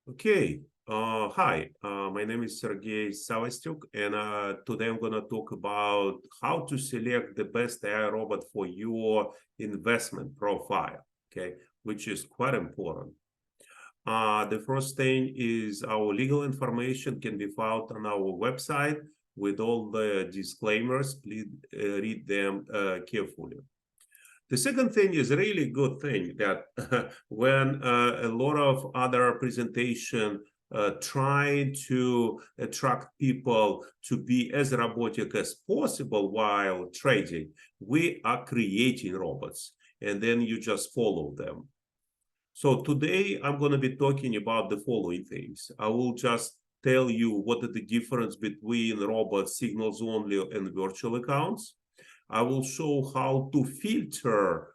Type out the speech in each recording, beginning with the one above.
Okay. Hi, my name is Sergey Savastyuk, and today I'm going to talk about how to select the best AI robot for your investment profile, okay, which is quite important. The first thing is our legal information can be found on our website with all the disclaimers. Please read them carefully. The second thing is a really good thing that when a lot of other presentation trying to attract people to be as robotic as possible while trading, we are creating robots and then you just follow them. So today I'm going to be talking about the following things. I will just tell you what are the difference between robots, signals only, and virtual accounts. I will show how to filter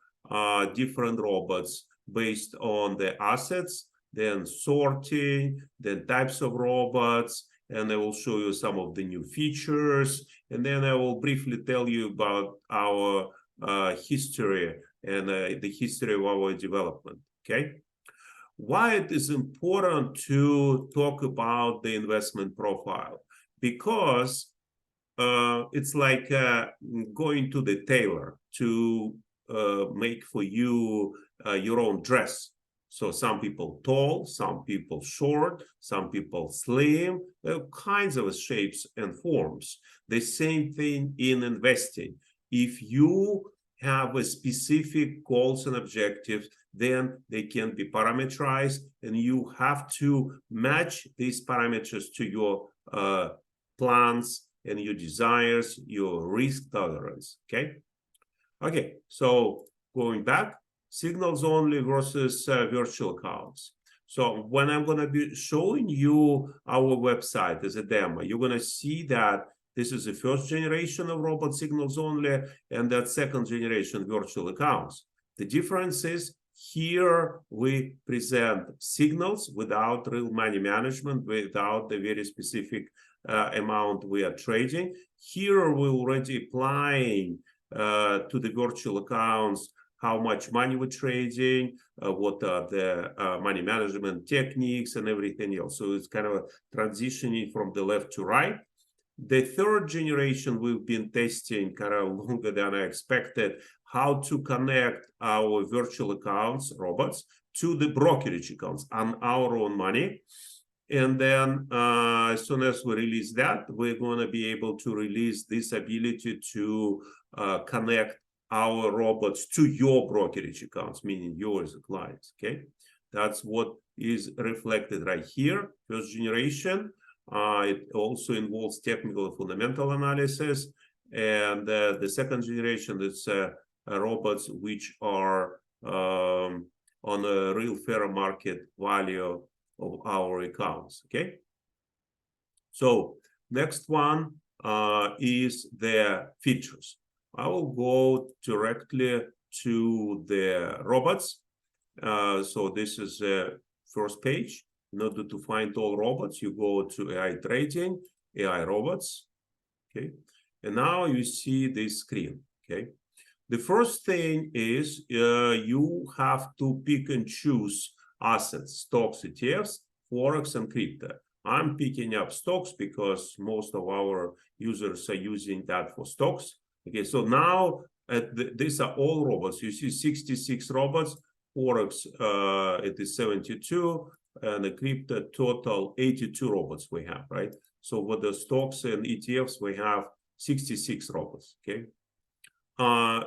different robots based on the assets, then sorting, then types of robots, and I will show you some of the new features, and then I will briefly tell you about our history and the history of our development, okay? Why it is important to talk about the investment profile? Because it's like going to the tailor to make for you your own dress. So some people tall, some people short, some people slim, all kinds of shapes and forms. The same thing in investing. If you have a specific goals and objectives, then they can be parameterized, and you have to match these parameters to your plans and your desires, your risk tolerance, okay? Okay, so going back, signals only versus virtual accounts. So when I'm going to be showing you our website as a demo, you're going to see that this is the first generation of robot signals only, and that second generation virtual accounts. The difference is here we present signals without real money management, without the very specific amount we are trading. Here we're already applying to the virtual accounts how much money we're trading, what are the money management techniques and everything else. So it's kind of transitioning from the left to right. The third generation we've been testing kind of longer than I expected, how to connect our virtual accounts, robots, to the brokerage accounts on our own money. And then as soon as we release that, we're going to be able to release this ability to connect our robots to your brokerage accounts, meaning yours as clients, okay? That's what is reflected right here, first generation. It also involves technical and fundamental analysis. And the second generation is robots which are on a real fair market value of our accounts, okay? So next one is the features. I will go directly to the robots. So this is the first page. In order to find all robots, you go to AI trading, AI robots, okay? And now you see this screen, okay? The first thing is you have to pick and choose assets, stocks, ETFs, Forex, and crypto. I'm picking up stocks because most of our users are using that for stocks. Okay, so now these are all robots. You see 66 robots, Forex it is 72, and the crypto total 82 robots we have, right? So with the stocks and ETFs, we have 66 robots, okay?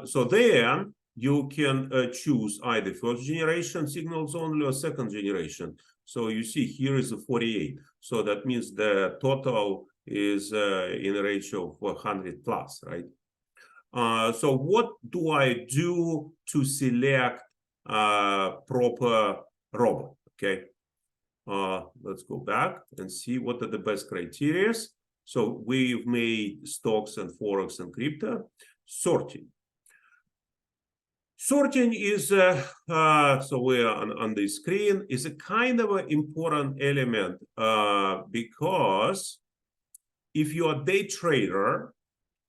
So then you can choose either first generation signals only or second generation. So you see here is a 48. So that means the total is in a ratio of 100 plus, right? So what do I do to select proper robot? Okay. Let's go back and see what are the best criteria. So we've made stocks and Forex and crypto. Sorting. Sorting is, so we're on the screen, is a kind of an important element because if you're a day trader,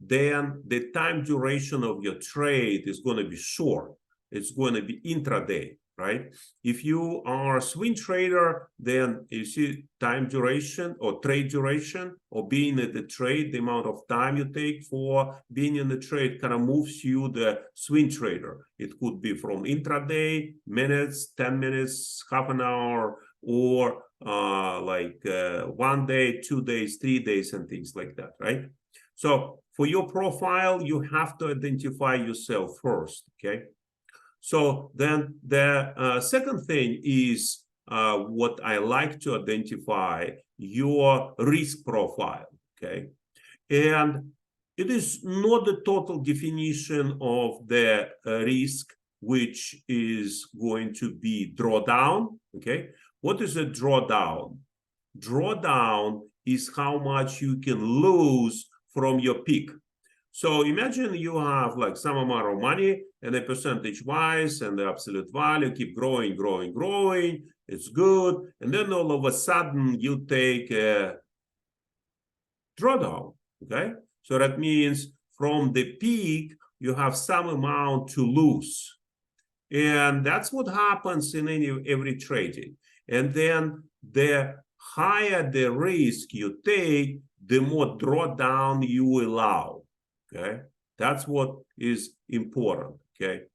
then the time duration of your trade is going to be short. It's going to be intraday, right? If you are a swing trader, then you see time duration or trade duration or being in the trade, the amount of time you take for being in the trade kind of moves you the swing trader. It could be from intraday, minutes, 10 minutes, half an hour, or 1 day, 2 days, 3 days, and things like that, right? So for your profile, you have to identify yourself first, okay? So then the second thing is what I like to identify your risk profile, okay? And it is not the total definition of the risk, which is going to be drawdown, okay? What is a drawdown? Drawdown is how much you can lose from your peak. So imagine you have like some amount of money and a percentage wise and the absolute value keep growing, growing, growing. It's good. And then all of a sudden you take a drawdown, okay? So that means from the peak, you have some amount to lose. And that's what happens in every trading. And then the higher the risk you take, the more drawdown you allow, okay? That's what is important, okay?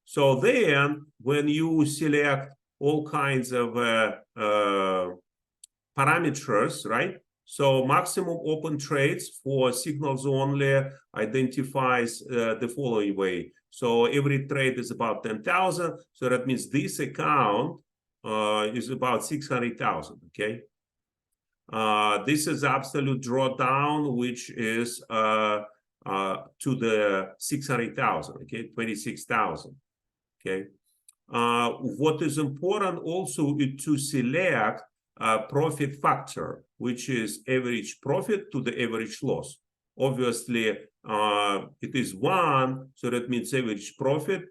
So then when you select all kinds of parameters, right? So maximum open trades for signals only identifies the following way. So every trade is about 10,000. So that means this account is about 600,000, okay? This is absolute drawdown, which is to the 600,000, okay, 26,000, okay? What is important also is to select profit factor, which is average profit to the average loss. Obviously, it is 1, so that means average profit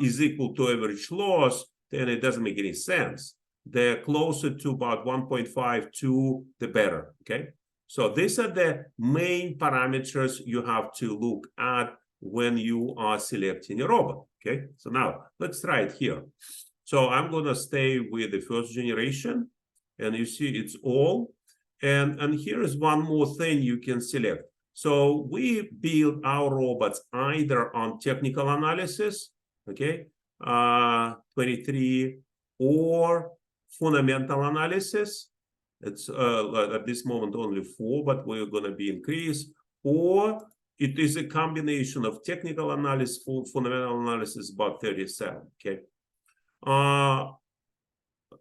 is equal to average loss, then it doesn't make any sense. The closer to about 1.52, the better, okay? So these are the main parameters you have to look at when you are selecting a robot, okay? So now, let's try it here. So I'm going to stay with the first generation. And you see it's all. And here is one more thing you can select. So we build our robots either on technical analysis, okay, 23, or fundamental analysis. It's at this moment only 4, but we're going to be increased. Or it is a combination of technical analysis, fundamental analysis, about 37, okay?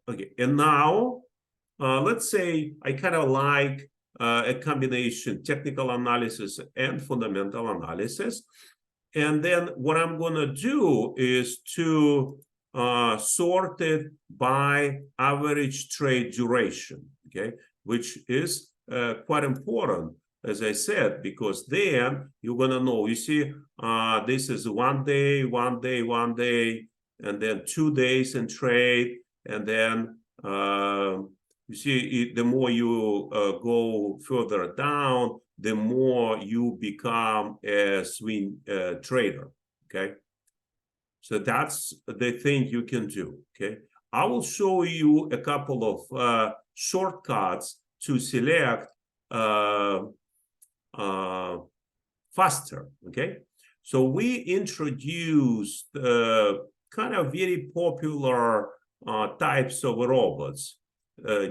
Okay, and now, let's say I kind of like a combination, technical analysis and fundamental analysis. And then what I'm going to do is to sort it by average trade duration, okay, which is quite important, as I said, because then you're going to know, you see, this is 1 day, 1 day, 1 day, and then 2 days in trade, and then you see, the more you go further down, the more you become a swing trader, okay? So that's the thing you can do, okay? I will show you a couple of shortcuts to select faster, okay? So we introduced kind of very popular types of robots,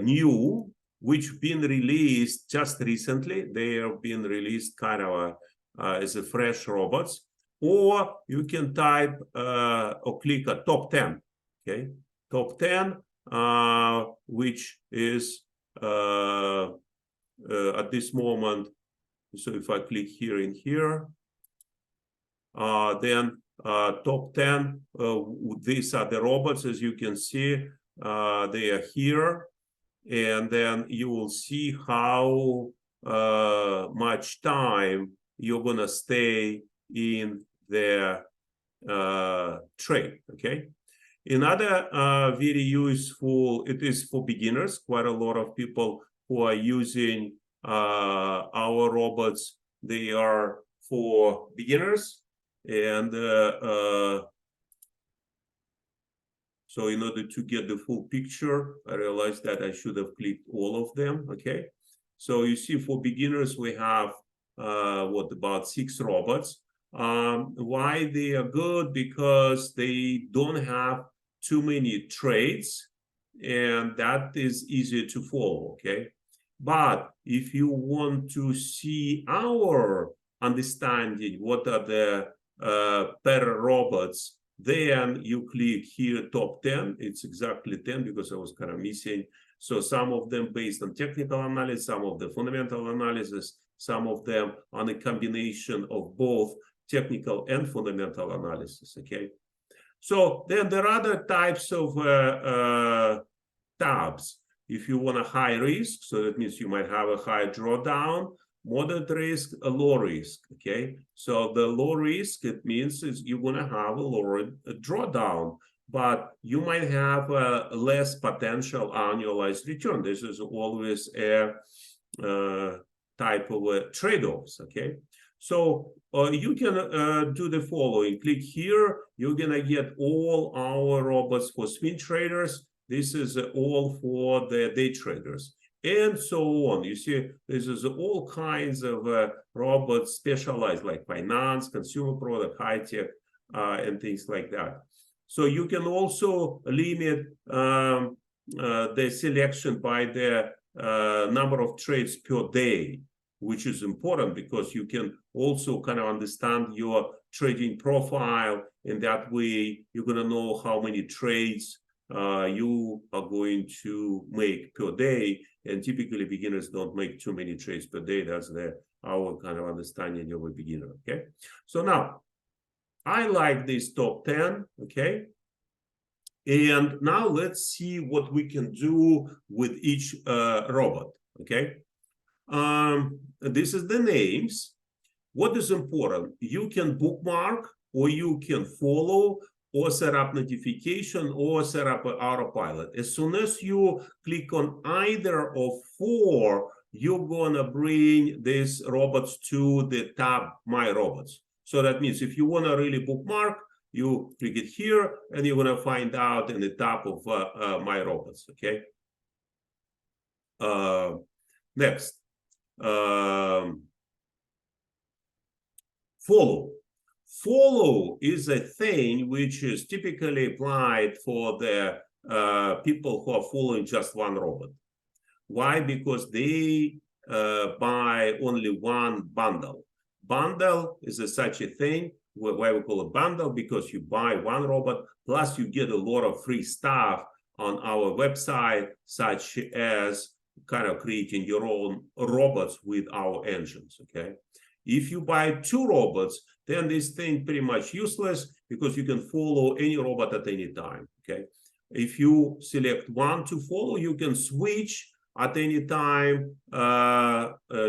new, which been released just recently. They have been released kind of as a fresh robots. Or you can type or click a top 10, okay? Top 10, which is at this moment, so if I click here and here, then top 10, these are the robots, as you can see, they are here. And then you will see how much time you're going to stay in the trade, okay? Another very useful, it is for beginners. Quite a lot of people who are using our robots, they are for beginners. And So in order to get the full picture, I realized that I should have clicked all of them, okay? So you see for beginners, we have, about 6 robots. Why they are good? Because they don't have too many trades, and that is easier to follow, okay? But if you want to see our understanding, what are the better robots, then you click here, top 10. It's exactly 10 because I was kind of missing. So some of them based on technical analysis, some of the fundamental analysis, some of them on a combination of both technical and fundamental analysis, okay? So then there are other types of tabs. If you want a high risk, so that means you might have a high drawdown, moderate risk, a low risk, okay? So the low risk, it means is you're going to have a lower drawdown, but you might have a less potential annualized return. This is always a type of trade-offs, okay? So you can do the following. Click here. You're going to get all our robots for swing traders. This is all for the day traders, and so on. You see, this is all kinds of robots specialized like finance, consumer product, high tech, and things like that. So you can also limit the selection by the number of trades per day, which is important because you can also kind of understand your trading profile, and that way you're going to know how many trades you are going to make per day. And typically beginners don't make too many trades per day. That's our kind of understanding of a beginner, okay? So now, I like this top 10, okay? And now let's see what we can do with each robot, okay? This is the names. What is important? You can bookmark, or you can follow, or set up notification, or set up an autopilot. As soon as you click on either of 4, you're gonna bring these robots to the tab My Robots. So that means if you wanna really bookmark, you click it here, and you're gonna find out in the top of My Robots, okay? Next. Follow. Follow is a thing which is typically applied for the people who are following just one robot. Why? Because they buy only one bundle. Bundle is such a thing, why we call it bundle, because you buy one robot, plus you get a lot of free stuff on our website, such as kind of creating your own robots with our engines, okay? If you buy 2 robots, then this thing pretty much useless because you can follow any robot at any time, okay? If you select one to follow, you can switch at any time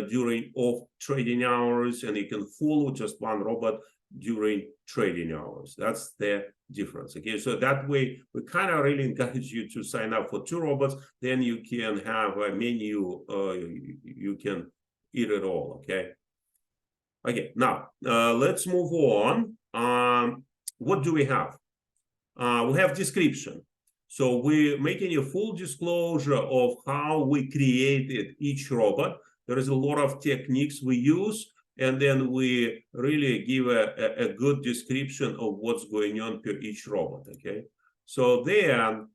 during off trading hours, and you can follow just one robot during trading hours. That's the difference, okay? So that way, we kind of really encourage you to sign up for 2 robots, then you can have a menu, you can eat it all, okay? Okay, now let's move on. What do we have? We have description. So we're making a full disclosure of how we created each robot. There is a lot of techniques we use, and then we really give a good description of what's going on per each robot, okay? So then,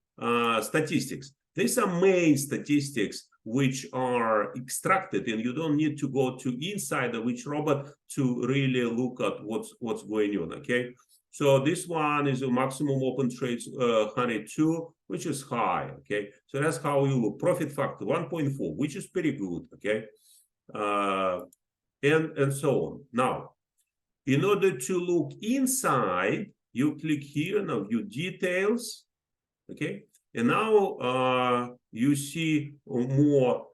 statistics. These are main statistics which are extracted, and you don't need to go to inside of each robot to really look at what's going on, okay? So this one is a maximum open trades 102, which is high, okay? So that's how you look. Profit factor 1.4, which is pretty good, okay? And so on. Now, in order to look inside, you click here, now view details, okay? And now you see more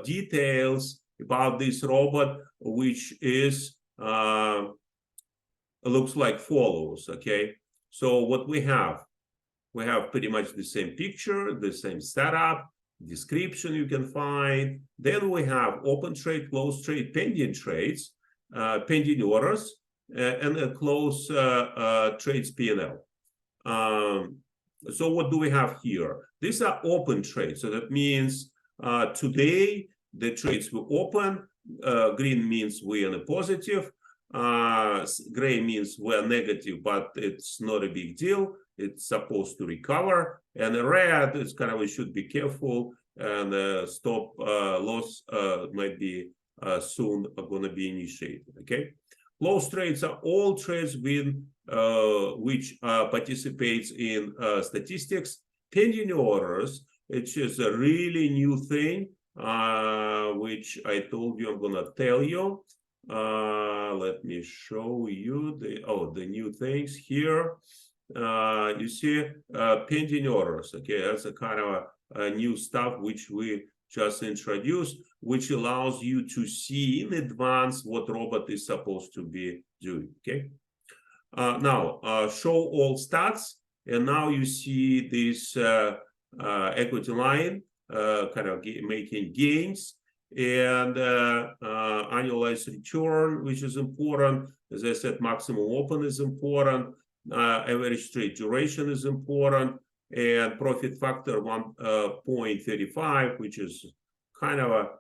details about this robot, which is looks like follows, okay? So what we have pretty much the same picture, the same setup, description you can find. Then we have open trade, close trade, pending trades, pending orders, and a close trades P&L. So what do we have here? These are open trades. So that means today the trades were open. Green means we're in a positive. Gray means we're negative, but it's not a big deal. It's supposed to recover. And red is kind of, we should be careful, and stop loss might be soon going to be initiated. Okay. Close trades are all trades with which participates in statistics. Pending orders, which is a really new thing, which I told you I'm gonna tell you. Let me show you the new things here. You see pending orders. Okay, that's a kind of a new stuff which we just introduced, which allows you to see in advance what robot is supposed to be doing. Okay. Now show all stats, and now you see this equity line kind of making gains, and annualized return, which is important. As I said, maximum open is important. Average trade duration is important, and profit factor 1.35, which is kind of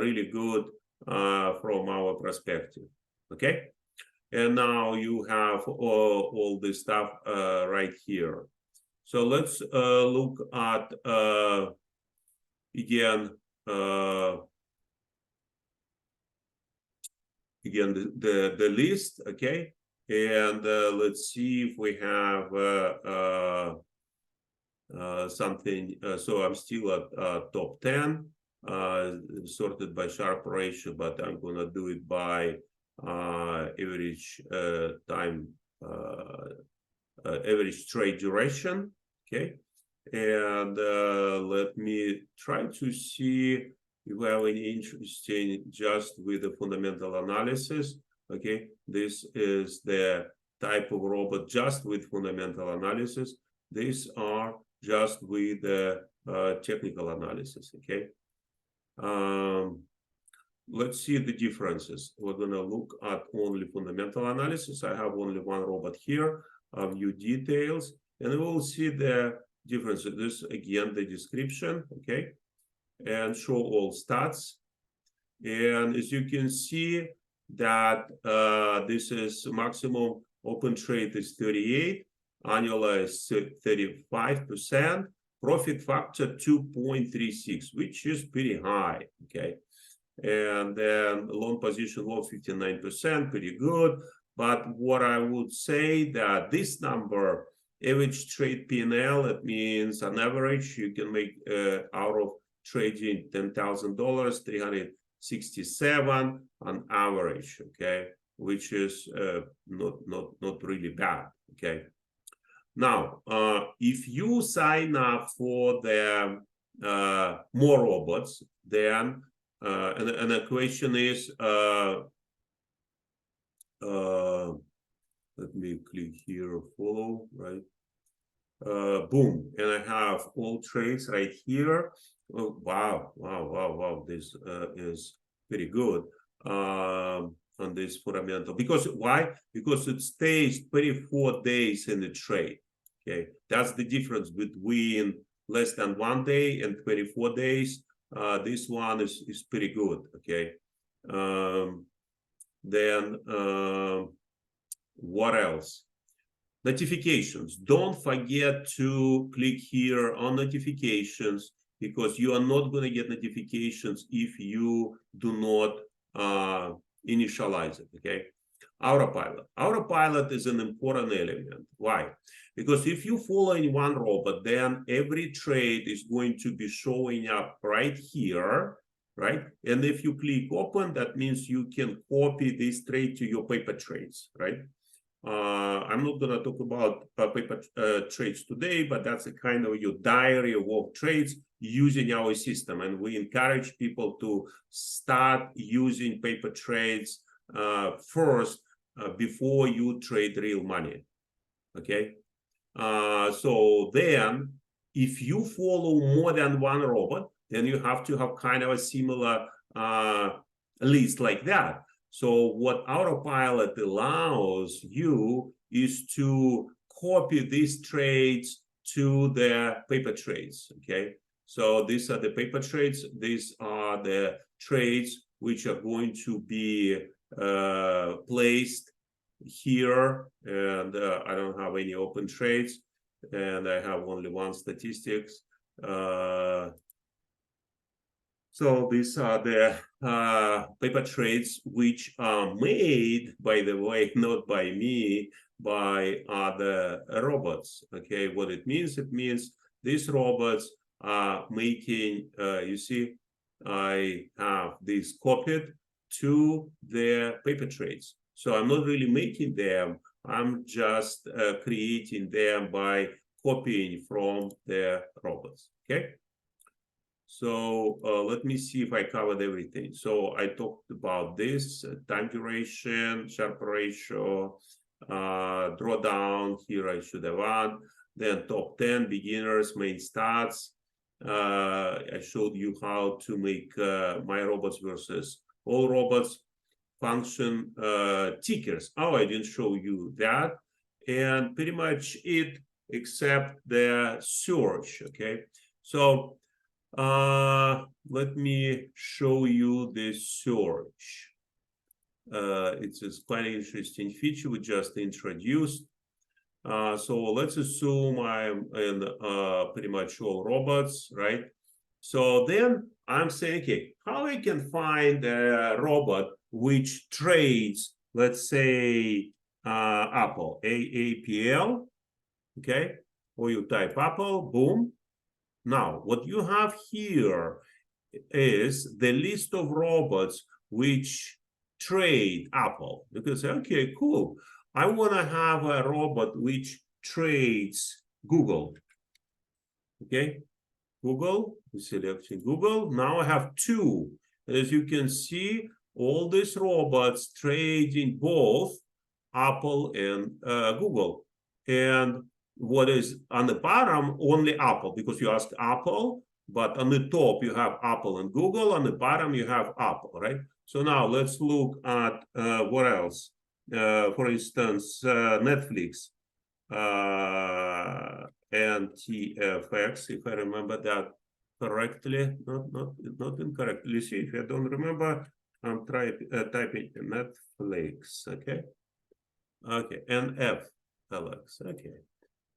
really good from our perspective. Okay. And now you have all this stuff right here. So let's look at again the list. Okay, and let's see if we have something. So I'm still at top 10, sorted by Sharpe ratio, but I'm gonna do it by average time, average trade duration. Okay, and let me try to see if we have any interesting just with the fundamental analysis. Okay, this is the type of robot just with fundamental analysis. These are just with the technical analysis. Okay. Let's see the differences. We're going to look at only fundamental analysis. I have only one robot here. View details, and we'll see the differences. This again, the description, okay, and show all stats. And as you can see that this is maximum open trade is 38, annualized 35%, profit factor 2.36, which is pretty high, okay. And then long position low 59%, pretty good. But what I would say that this number, average trade P&L, it means on average you can make out of trading $10,000, 367 on average, okay, which is not really bad, okay. Now, if you sign up for the more robots, then and the question is, let me click here, follow, right? Boom, and I have all trades right here. Oh, wow, this is pretty good on this fundamental. Because why? Because it stays 24 days in the trade. Okay, that's the difference between less than 1 day and 24 days. This one is pretty good. Okay. Then what else? Notifications. Don't forget to click here on notifications, because you are not going to get notifications if you do not initialize it. Okay. Autopilot. Autopilot is an important element. Why? Because if you follow in one robot, then every trade is going to be showing up right here, right? And if you click open, that means you can copy this trade to your paper trades, right? I'm not going to talk about paper trades today, but that's a kind of your diary of trades using our system. And we encourage people to start using paper trades first before you trade real money. Okay. So then if you follow more than one robot, then you have to have kind of a similar list like that. So what Autopilot allows you is to copy these trades to the paper trades, okay? So these are the paper trades. These are the trades which are going to be placed here, and I don't have any open trades, and I have only one statistics. So these are the paper trades which are made, by the way, not by me, by other robots. Okay, what it means these robots are making, you see, I have this copied to their paper trades. So I'm not really making them, I'm just creating them by copying from the robots, okay? So let me see if I covered everything. So I talked about this, time duration, Sharpe ratio, drawdown, here I should have one, then top 10, beginners, main stats. I showed you how to make my robots versus all robots, function tickers. Oh, I didn't show you that. And pretty much it, except the search, okay? So let me show you the search. It's a quite interesting feature we just introduced. So let's assume I'm in pretty much all robots, right? So then I'm saying, okay, how I can find a robot which trades, let's say, Apple, AAPL, okay? Or you type Apple, boom. Now, what you have here is the list of robots which trade Apple. You can say, okay, cool. I want to have a robot which trades Google. Okay, Google, we're selecting Google. Now I have two. As you can see, all these robots trade in both Apple and Google. And what is on the bottom, only Apple, because you asked Apple, but on the top you have Apple and Google, on the bottom you have Apple, right? So now let's look at what else. For instance, Netflix and TFX, if I remember that correctly, not incorrectly. See, if I don't remember, I'm typing Netflix, okay? Okay, NFLX, okay.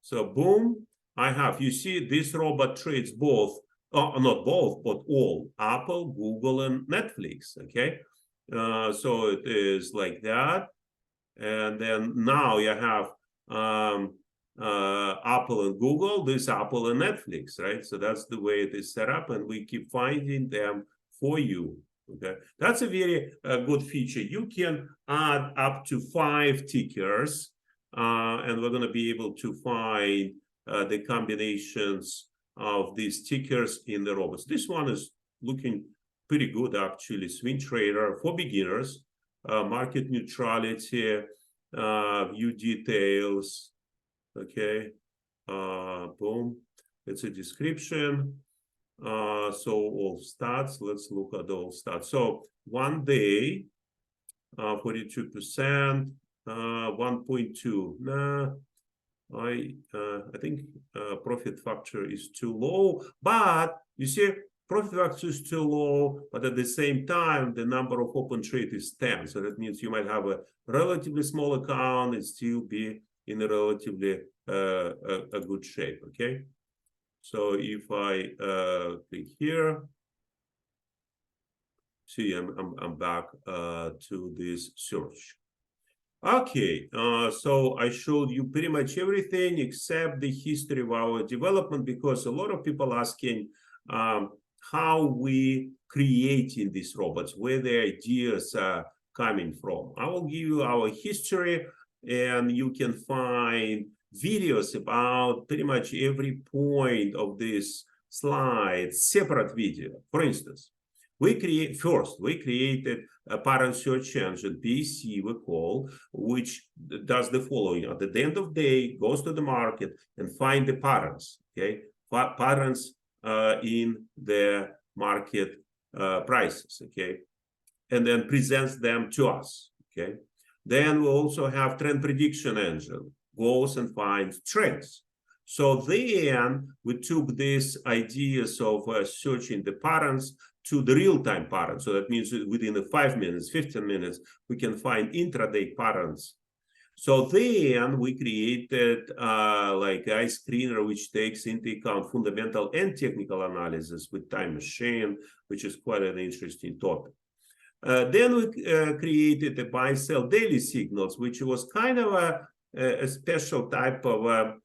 So boom, I have, you see, this robot trades both, not both, but all, Apple, Google, and Netflix, okay? So it is like that. And then now you have Apple and Google, this Apple and Netflix, right? So that's the way it is set up, and we keep finding them for you. Okay, that's a very good feature. You can add up to 5 tickers, and we're going to be able to find the combinations of these tickers in the robots. This one is looking pretty good, actually. Swing trader for beginners, market neutrality, view details. Okay, boom. It's a description. So all stats, let's look at all stats. So 1 day, 42%, 1.2. Nah, I think profit factor is too low, but you see, profit factor is too low, but at the same time, the number of open trade is 10. So that means you might have a relatively small account and still be in a relatively a good shape, okay? So if I click here, see, I'm back to this search. Okay, so I showed you pretty much everything except the history of our development, because a lot of people asking how we creating these robots, where the ideas are coming from. I will give you our history, and you can find videos about pretty much every point of this slide, separate video. For instance, we created a pattern search engine, PAC we call, which does the following. At the end of the day, goes to the market and find the patterns, okay? Patterns in the market prices, okay? And then presents them to us, okay? Then we also have trend prediction engine, goes and finds trends. So then we took these ideas of searching the patterns to the real-time pattern. So that means within the 5 minutes, 15 minutes, we can find intraday patterns. So then we created like a screener which takes into account fundamental and technical analysis with time machine, which is quite an interesting topic. Then we created the buy-sell daily signals, which was kind of a special type of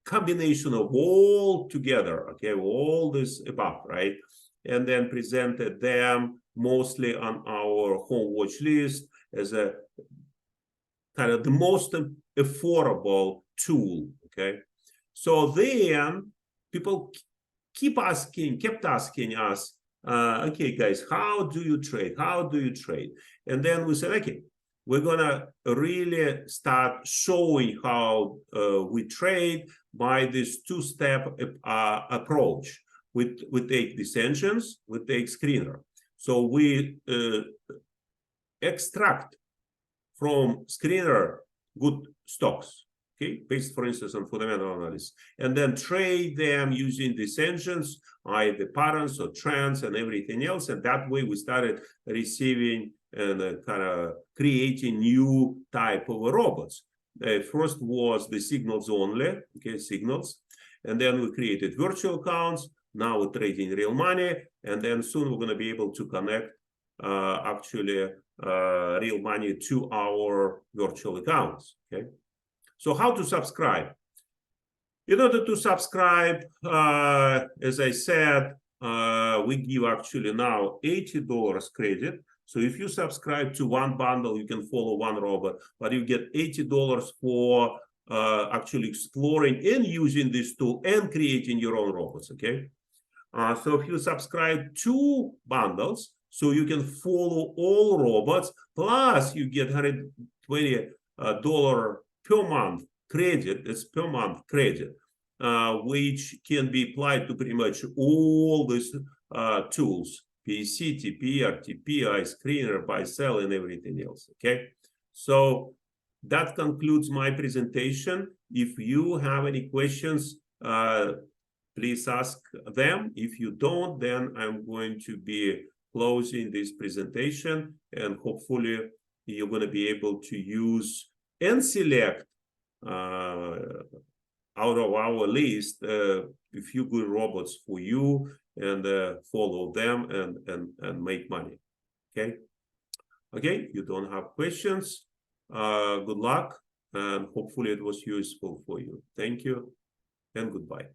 combination of all together, okay, all this above, right? And then presented them mostly on our home watch list as a kind of the most affordable tool, okay? So then people kept asking us, okay, guys, how do you trade? How do you trade? And then we said, okay, we're gonna really start showing how we trade by this two-step approach. We take these engines, we take screener. So we extract from screener good stocks, okay, based, for instance, on fundamental analysis, and then trade them using these engines, either patterns or trends and everything else. And that way we started receiving and kind of creating new type of robots. First was the signals only, okay, signals. And then we created virtual accounts. Now we're trading real money. And then soon we're going to be able to connect actually real money to our virtual accounts, okay? So how to subscribe? In order to subscribe, as I said, we give actually now $80 credit. So if you subscribe to one bundle, you can follow one robot, but you get $80 for actually exploring and using this tool and creating your own robots, okay? So if you subscribe to bundles, so you can follow all robots, plus you get $120 per month credit. It's per month credit, which can be applied to pretty much all these tools: PC, TP, RTP, iScreener, buy-sell, and everything else. Okay, so that concludes my presentation. If you have any questions, please ask them. If you don't, then I'm going to be closing this presentation, and hopefully you're going to be able to use and select out of our list a few good robots for you, and follow them and make money. Okay. You don't have questions. Good luck, and hopefully it was useful for you. Thank you and goodbye.